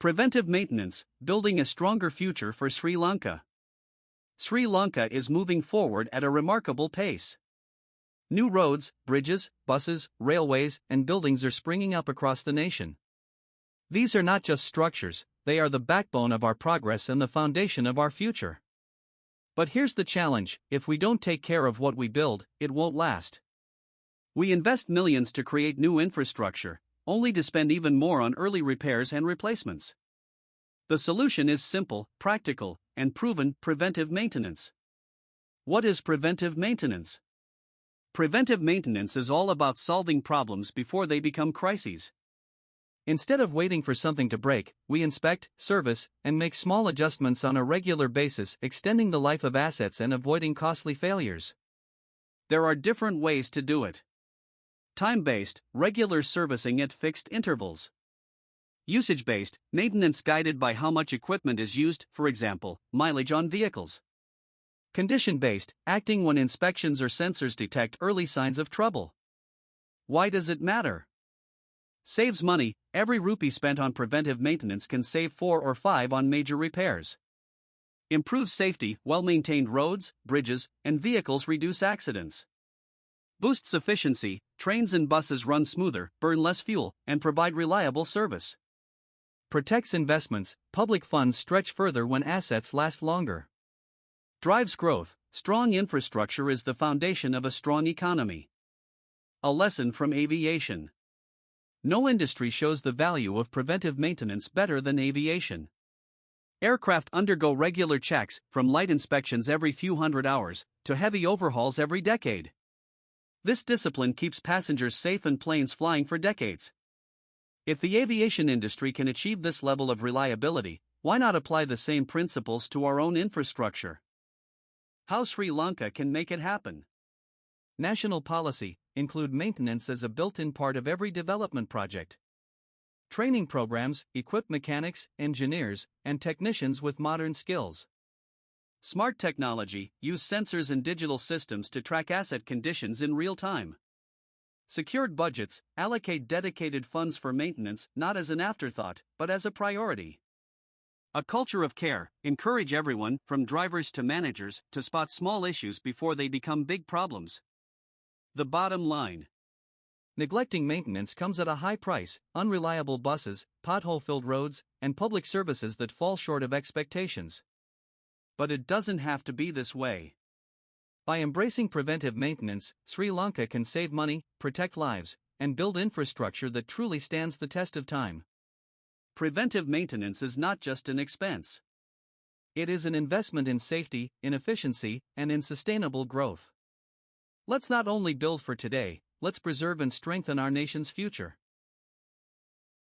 Preventive maintenance, building a stronger future for Sri Lanka. Sri Lanka is moving forward at a remarkable pace. New roads, bridges, buses, railways, and buildings are springing up across the nation. These are not just structures, they are the backbone of our progress and the foundation of our future. But here's the challenge: if we don't take care of what we build, it won't last. We invest millions to create new infrastructure, only to spend even more on early repairs and replacements. The solution is simple, practical, and proven: preventive maintenance. What is preventive maintenance? Preventive maintenance is all about solving problems before they become crises. Instead of waiting for something to break, we inspect, service, and make small adjustments on a regular basis, extending the life of assets and avoiding costly failures. There are different ways to do it. Time-based, regular servicing at fixed intervals. Usage-based, maintenance guided by how much equipment is used, for example, mileage on vehicles. Condition-based, acting when inspections or sensors detect early signs of trouble. Why does it matter? Saves money. Every rupee spent on preventive maintenance can save 4 or 5 on major repairs. Improves safety. Well-maintained roads, bridges, and vehicles reduce accidents. Boosts efficiency. Trains and buses run smoother, burn less fuel, and provide reliable service. Protects investments. Public funds stretch further when assets last longer. Drives growth. Strong infrastructure is the foundation of a strong economy. A lesson from aviation. No industry shows the value of preventive maintenance better than aviation. Aircraft undergo regular checks, from light inspections every few hundred hours, to heavy overhauls every decade. This discipline keeps passengers safe and planes flying for decades. If the aviation industry can achieve this level of reliability, why not apply the same principles to our own infrastructure? How Sri Lanka can make it happen? National policy include maintenance as a built-in part of every development project. Training programs equip mechanics, engineers, and technicians with modern skills. Smart technology use sensors and digital systems to track asset conditions in real time. Secured budgets allocate dedicated funds for maintenance not as an afterthought, but as a priority. A culture of care encourage everyone, from drivers to managers, to spot small issues before they become big problems. The bottom line: neglecting maintenance comes at a high price: unreliable buses, pothole-filled roads, and public services that fall short of expectations. But it doesn't have to be this way. By embracing preventive maintenance, Sri Lanka can save money, protect lives, and build infrastructure that truly stands the test of time. Preventive maintenance is not just an expense. It is an investment in safety, in efficiency, and in sustainable growth. Let's not only build for today, let's preserve and strengthen our nation's future.